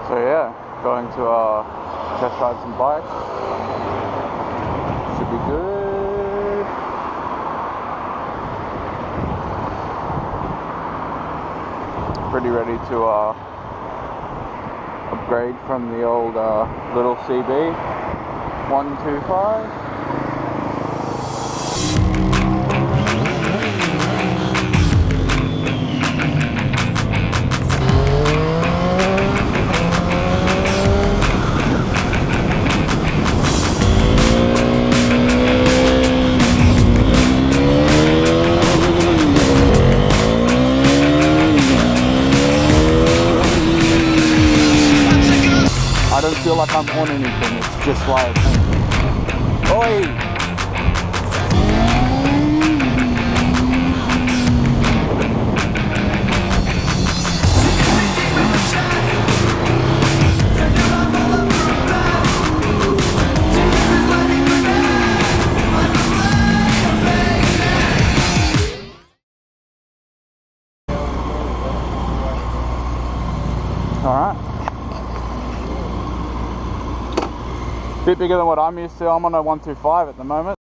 So yeah, going to test ride some bikes. Should be good. Pretty ready to upgrade from the old little CB125. I don't feel like I'm on anything, it's just like, oi! Alright. Bit bigger than what I'm used to. I'm on a 125 at the moment.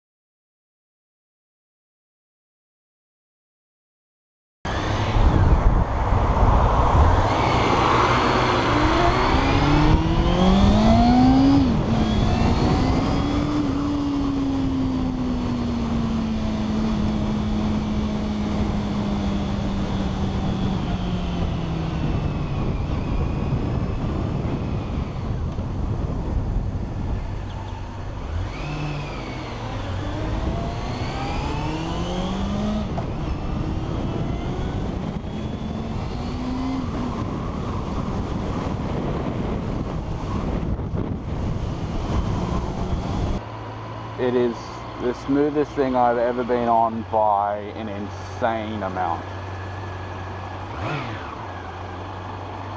It is the smoothest thing I've ever been on by an insane amount.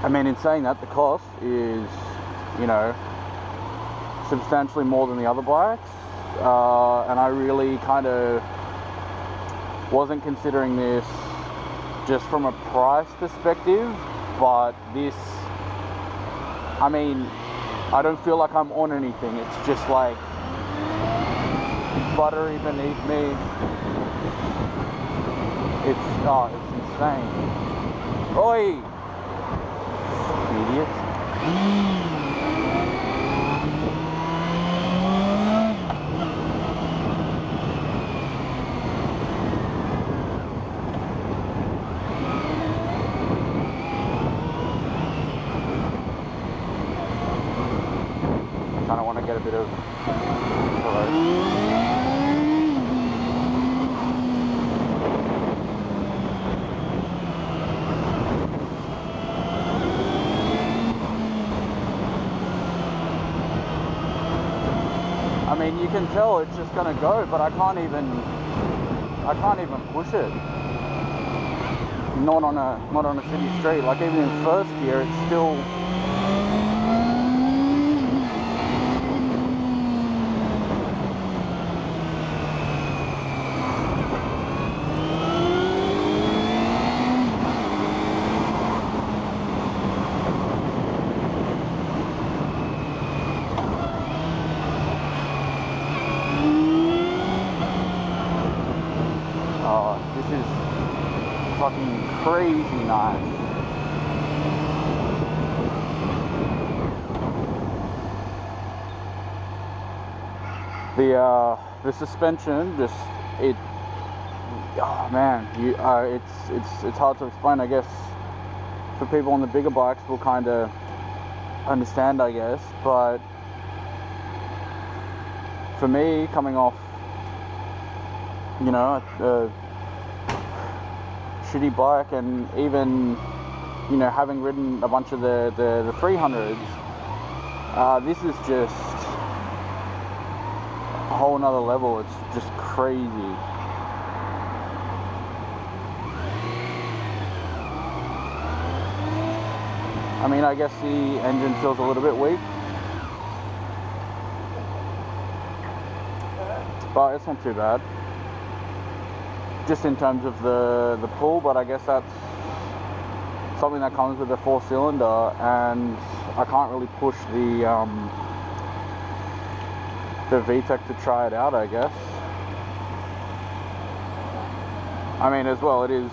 I mean, in saying that, the cost is, you know, substantially more than the other bikes, and I really kind of wasn't considering this just from a price perspective, but this, I mean, I don't feel like I'm on anything. It's just like buttery beneath me. It's insane. Oi! Idiot. Kind of want to get a bit of I mean, you can tell it's just gonna go, but I can't even push it. Not on a city street. Like even in first gear, it's still. This is fucking crazy nice. The suspension just oh man, it's hard to explain. I guess for people on the bigger bikes will kind of understand, I guess, but for me, coming off, you know, a shitty bike, and even, you know, having ridden a bunch of the 300s, this is just a whole nother level. It's just crazy. I mean, I guess the engine feels a little bit weak, but it's not too bad. Just in terms of the pull, but I guess that's something that comes with a 4-cylinder, and I can't really push the VTEC to try it out, I guess. I mean, as well, it is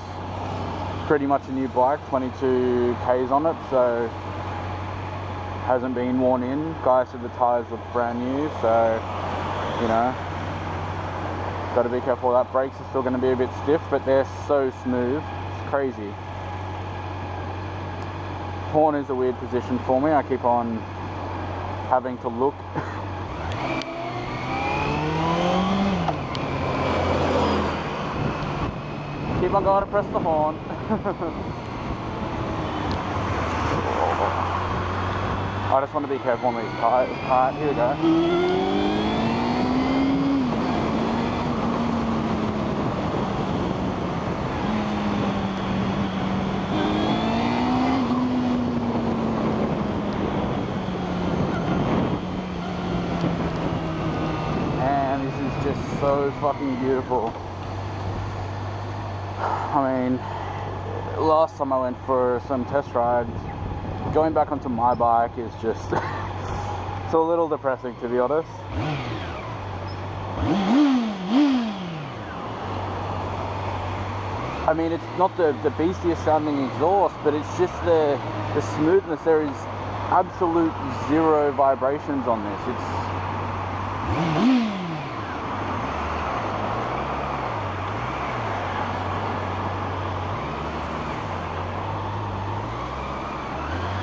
pretty much a new bike, 22 Ks on it, so hasn't been worn in. Guys said the tyres look brand new, so, you know, got to be careful. That brakes are still going to be a bit stiff, but they're so smooth, it's crazy. Horn is a weird position for me. I keep on having to look. Keep on going to press the horn. I just want to be careful on these tires. Alright, here we go. And this is just so fucking beautiful. I mean, last time I went for some test rides, going back onto my bike is just it's a little depressing, to be honest. I mean, it's not the beastiest sounding exhaust, but it's just the smoothness. There is absolute zero vibrations on this. It's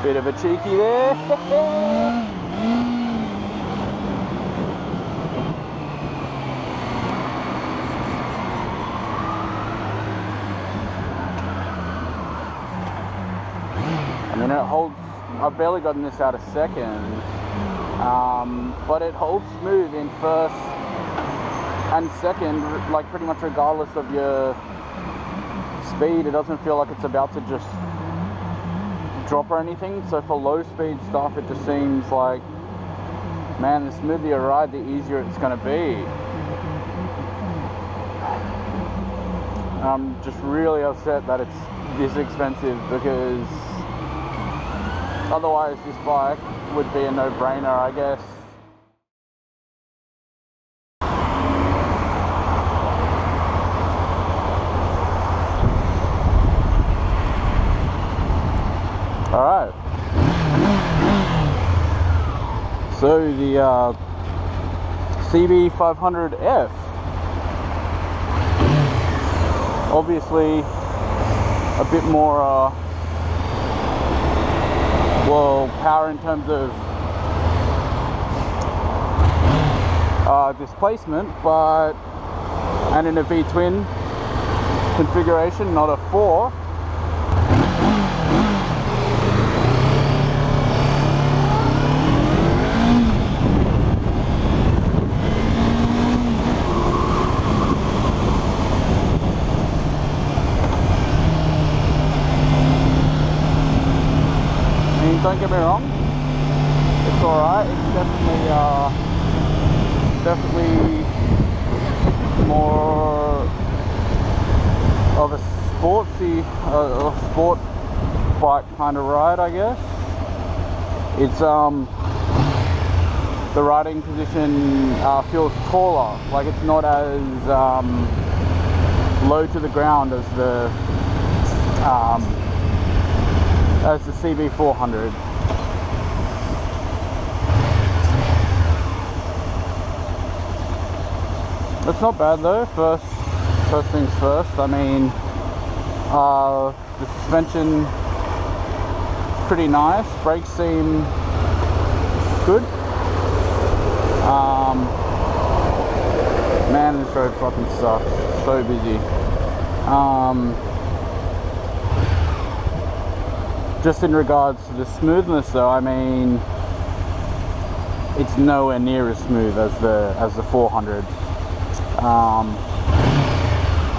bit of a cheeky there. I mean, it holds, I've barely gotten this out a second, but it holds smooth in first and second, like pretty much regardless of your speed. It doesn't feel like it's about to just drop or anything. So for low speed stuff, it just seems like, man, the smoother you ride, the easier it's going to be. I'm just really upset that it's this expensive, because otherwise this bike would be a no-brainer, I guess. Alright, so the CB500F, obviously a bit more well, power in terms of displacement, but and in a V-twin configuration, not a 4. Don't get me wrong, it's alright. It's definitely more of a sportsy, sport bike kind of ride, I guess. It's the riding position feels taller, like it's not as low to the ground as the CB400. It's not bad though. First things first. I mean, the suspension is pretty nice. Brakes seem good. Man, this road fucking sucks. So busy. Just in regards to the smoothness though, I mean, it's nowhere near as smooth as the 400. I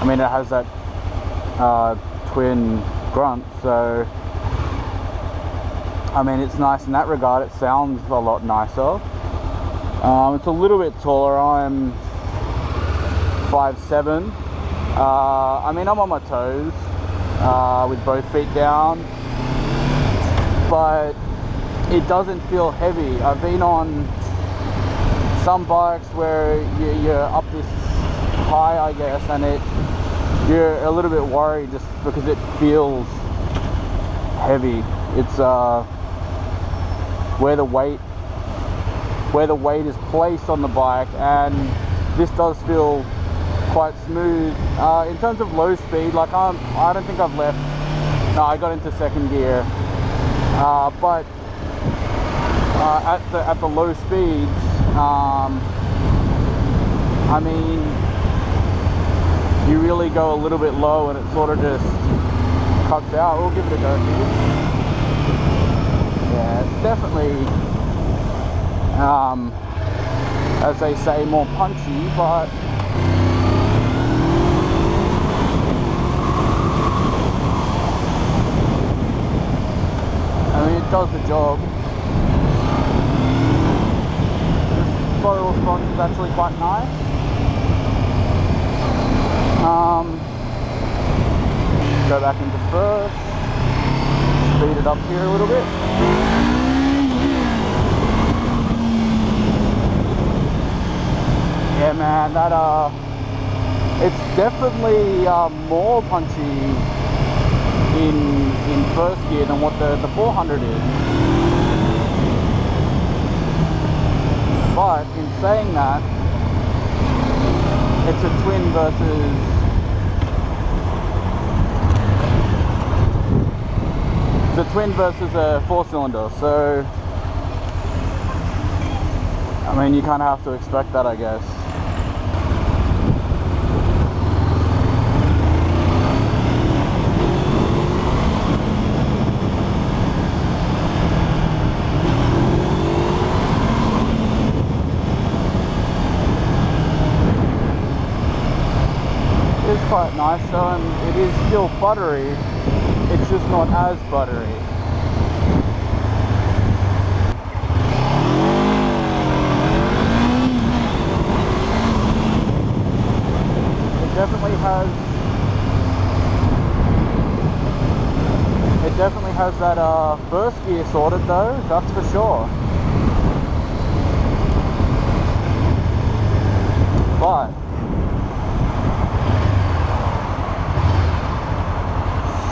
mean, it has that twin grunt, so I mean, it's nice in that regard. It sounds a lot nicer. It's a little bit taller. I'm 5'7". I mean, I'm on my toes with both feet down. but it doesn't feel heavy. I've been on some bikes where you're up this high, I guess, and you're a little bit worried just because it feels heavy. It's where the weight is placed on the bike, and this does feel quite smooth. In terms of low speed, like I don't think I've left. No, I got into second gear, but at the low speeds, I mean, you really go a little bit low and it sort of just cuts out. We'll give it a go here. Yeah, it's definitely, as they say, more punchy, but I mean, it does the job. This throttle response is actually quite nice. Go back into first, speed it up here a little bit. Yeah, man, that it's definitely more punchy in first gear than what the 400 is. But in saying that, it's a twin versus a 4-cylinder, so I mean, you kind of have to expect that, I guess. It's quite nice though, and it is still buttery. It's just not as buttery. It definitely has that first gear sorted though, that's for sure. But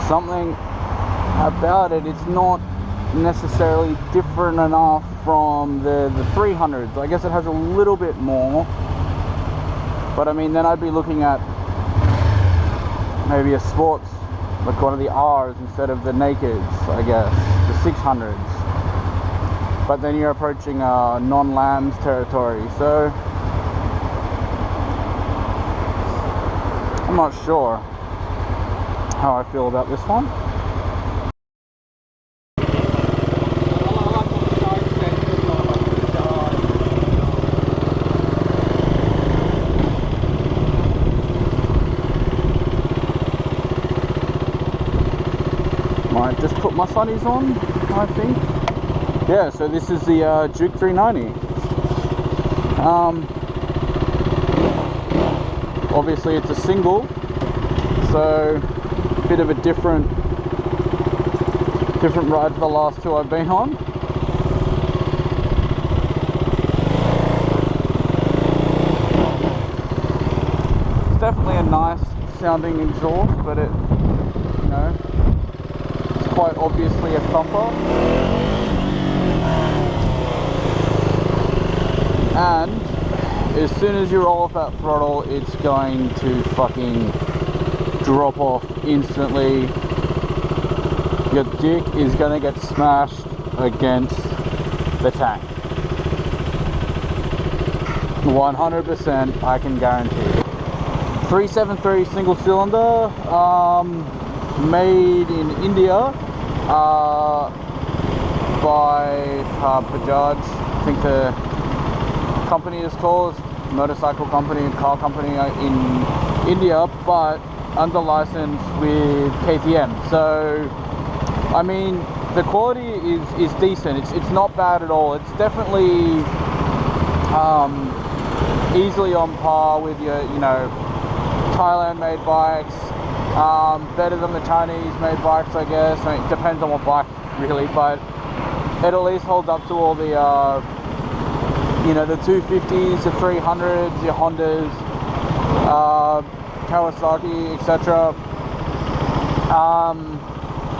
something about it, it's not necessarily different enough from the 300s. I guess it has a little bit more, but I mean, then I'd be looking at maybe a sports, like one of the R's instead of the nakeds, I guess, the 600s. But then you're approaching non-LAMS territory, so I'm not sure how I feel about this one. Might just put my sunnies on, I think. Yeah, so this is the Duke 390. Obviously it's a single, so bit of a different ride to the last two I've been on. It's definitely a nice sounding exhaust, but it, you know, it's quite obviously a thumper. And as soon as you roll off that throttle, it's going to fucking drop off instantly. Your dick is gonna get smashed against the tank. 100%, I can guarantee. 373 single cylinder, made in India by Bajaj. I think the company is called motorcycle company and car company in India, but under license with KTM. So I mean, the quality is decent. It's not bad at all. It's definitely easily on par with your, you know, Thailand made bikes, better than the Chinese made bikes, I guess. I mean, it depends on what bike really, but it at least holds up to all the, you know, the 250s, the 300s, your Hondas, Kawasaki, etc.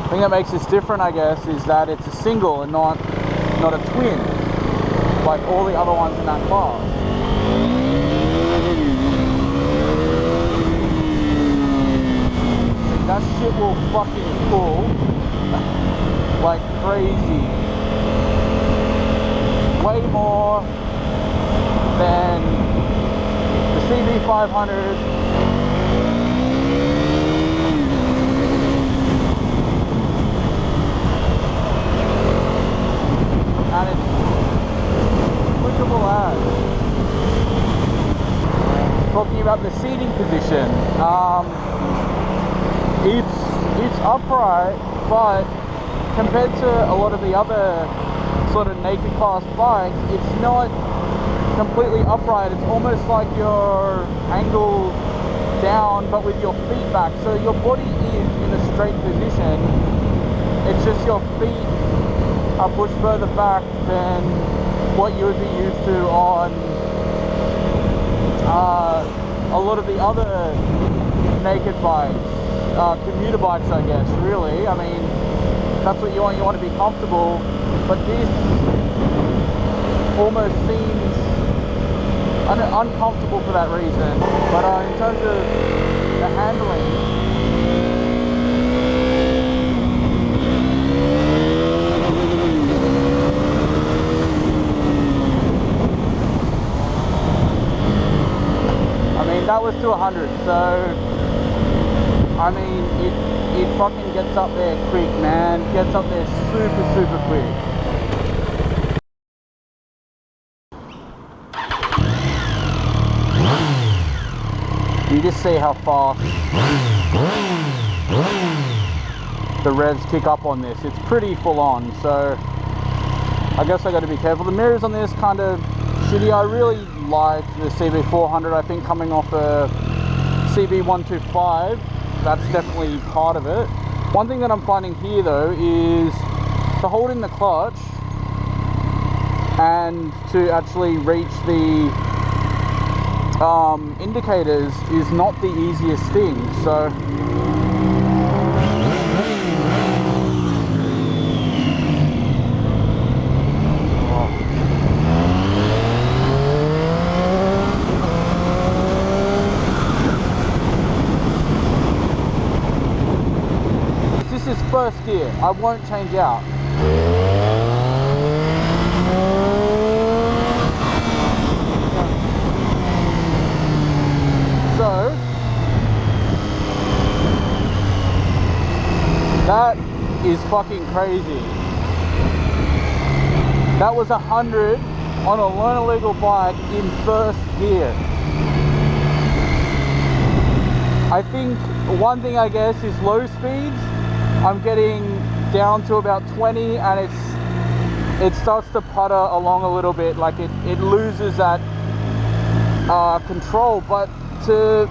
The thing that makes this different, I guess, is that it's a single and not a twin, like all the other ones in that class. That shit will fucking pull like crazy. Way more than the CB500. And it's clickable as. Talking about the seating position, it's upright, but compared to a lot of the other sort of naked class bikes, it's not completely upright. It's almost like you're angled down, but with your feet back. So your body is in a straight position. It's just your feet are pushed further back than what you would be used to on a lot of the other naked bikes, commuter bikes, I guess, really. I mean, that's what you want. You want to be comfortable, but this almost seems uncomfortable for that reason. But in terms of the handling, that was to 100, so I mean it fucking gets up there quick, man. Gets up there super quick. You just see how fast the revs kick up on this. It's pretty full on, so I guess I got to be careful. The mirrors on this kind of shitty. I really like the CB400. I think coming off a CB125, that's definitely part of it. One thing that I'm finding here though is to hold in the clutch and to actually reach the indicators is not the easiest thing. So first gear, I won't change out. So that is fucking crazy. That was 100 on a learner legal bike in first gear. I think one thing, I guess, is low speeds. I'm getting down to about 20 and it starts to putter along a little bit, like it loses that control. But to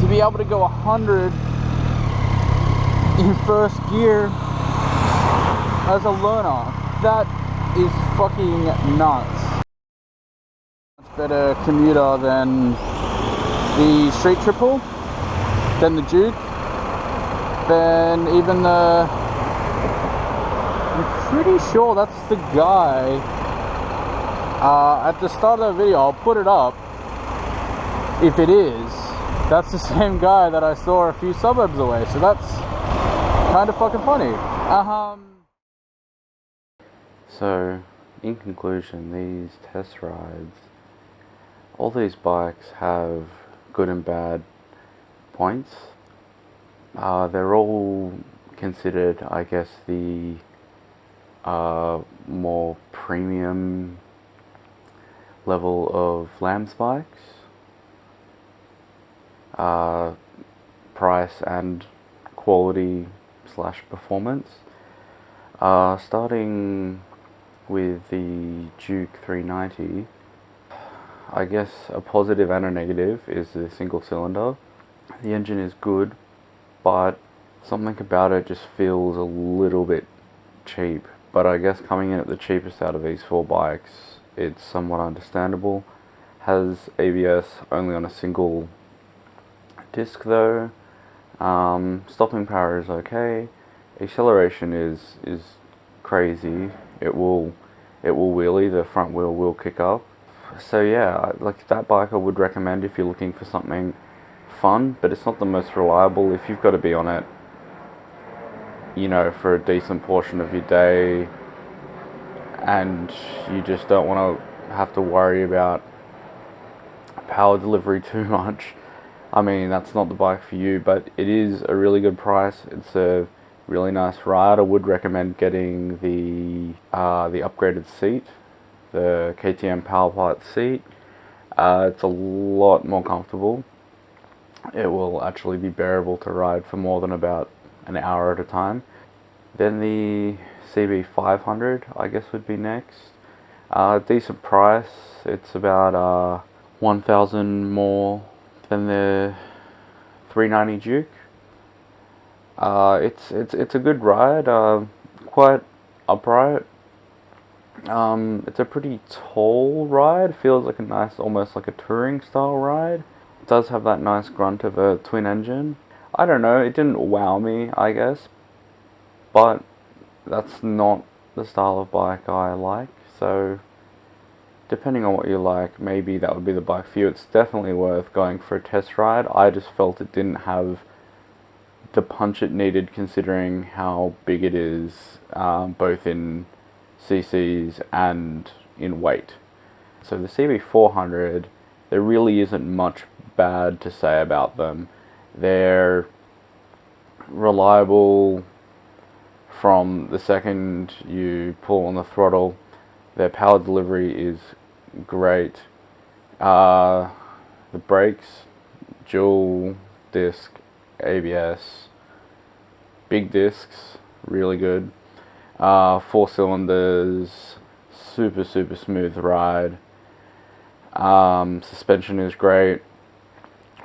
be able to go 100 in first gear as a learner, that is fucking nuts. Much better commuter than the Street Triple, than the Duke, then even the, I'm pretty sure that's the guy at the start of the video. I'll put it up if it is. That's the same guy that I saw a few suburbs away, so that's kind of fucking funny. So in conclusion, these test rides, all these bikes have good and bad points. They're all considered, I guess, the more premium level of LAMS bikes. Price and quality / performance. Starting with the Duke 390, I guess a positive and a negative is the single cylinder. The engine is good, but something about it just feels a little bit cheap, but I guess coming in at the cheapest out of these 4 bikes, it's somewhat understandable. Has ABS only on a single disc though. Stopping power is okay. Acceleration is crazy. It will wheelie. The front wheel will kick up. So yeah, like that bike I would recommend if you're looking for something fun, but it's not the most reliable. If you've got to be on it, you know, for a decent portion of your day, and you just don't want to have to worry about power delivery too much, I mean, that's not the bike for you. But it is a really good price. It's a really nice ride. I would recommend getting the upgraded seat, the KTM Powerpilot seat. It's a lot more comfortable. It will actually be bearable to ride for more than about an hour at a time. Then the CB500, I guess, would be next. Decent price. It's about 1,000 more than the 390 Duke. It's a good ride. Quite upright. It's a pretty tall ride. Feels like a nice, almost like a touring style ride. It does have that nice grunt of a twin engine. I don't know, it didn't wow me, I guess, but that's not the style of bike I like, so depending on what you like, maybe that would be the bike for you. It's definitely worth going for a test ride. I just felt it didn't have the punch it needed considering how big it is, both in cc's and in weight. So the CB400, there really isn't much bad to say about them. They're reliable from the second you pull on the throttle. Their power delivery is great. The brakes, dual disc ABS, big discs, really good. 4 cylinders, super smooth ride. Suspension is great.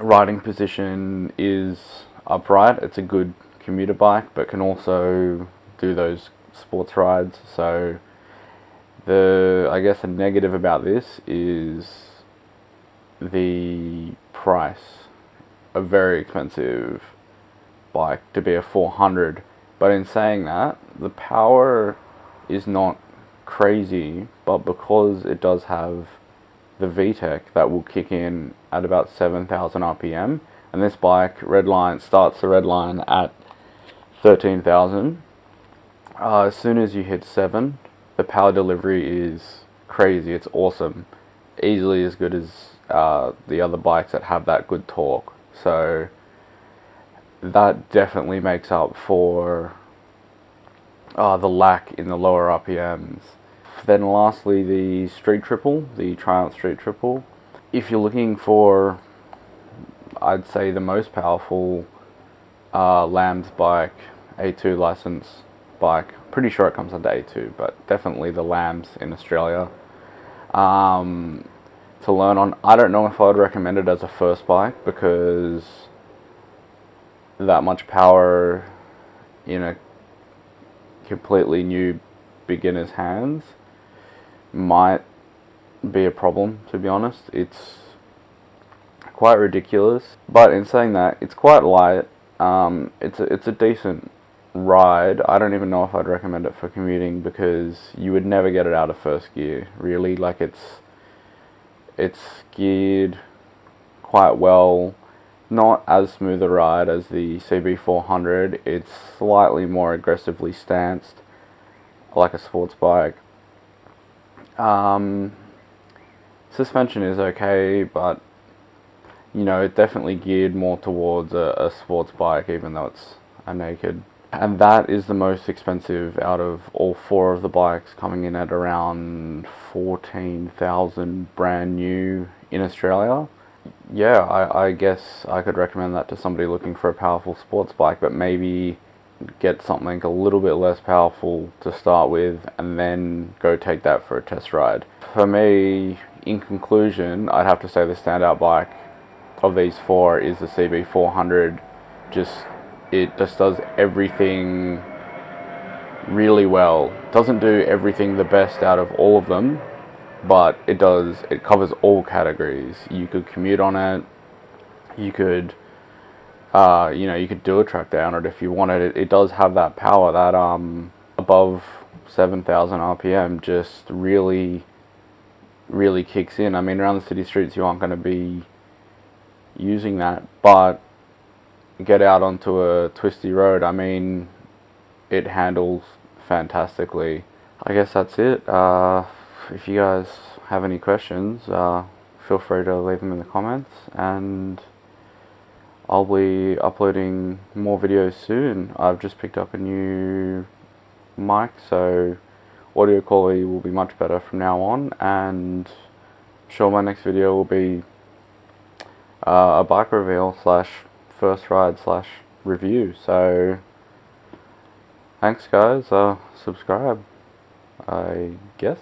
Riding position is upright. It's a good commuter bike, but can also do those sports rides. So I guess the negative about this is the price. A very expensive bike to be a 400. But in saying that, the power is not crazy, but because it does have the VTEC that will kick in at about 7,000 RPM, and this bike starts the red line at 13,000. As soon as you hit 7, the power delivery is crazy. It's awesome, easily as good as the other bikes that have that good torque. So that definitely makes up for the lack in the lower RPMs. Then lastly, the Street Triple, the Triumph Street Triple. If you're looking for, I'd say, the most powerful LAMS bike, A2 license bike, pretty sure it comes under A2, but definitely the LAMS in Australia, to learn on. I don't know if I would recommend it as a first bike, because that much power in a completely new beginner's hands might be a problem, to be honest. It's quite ridiculous, but in saying that, it's quite light. It's a decent ride. I don't even know if I'd recommend it for commuting, because you would never get it out of first gear, really. Like, it's geared quite well. Not as smooth a ride as the CB400. It's slightly more aggressively stanced, like a sports bike. Suspension is okay, but you know, it definitely geared more towards a sports bike, even though it's a naked. And that is the most expensive out of all 4 of the bikes, coming in at around 14,000 brand new in Australia. Yeah, I guess I could recommend that to somebody looking for a powerful sports bike, but maybe get something a little bit less powerful to start with, and then go take that for a test ride. For me, in conclusion, I'd have to say the standout bike of these 4 is the CB400. It just does everything really well. Doesn't do everything the best out of all of them, but it covers all categories. You could commute on it, you could you could do a track day on it if you wanted. It does have that power, that above 7,000 RPM just really kicks in. I mean, around the city streets you aren't going to be using that, but get out onto a twisty road, I mean, it handles fantastically. I guess that's it. If you guys have any questions, feel free to leave them in the comments, and I'll be uploading more videos soon. I've just picked up a new mic, so audio quality will be much better from now on, and I'm sure my next video will be a bike reveal / first ride / review. So thanks guys, subscribe, I guess.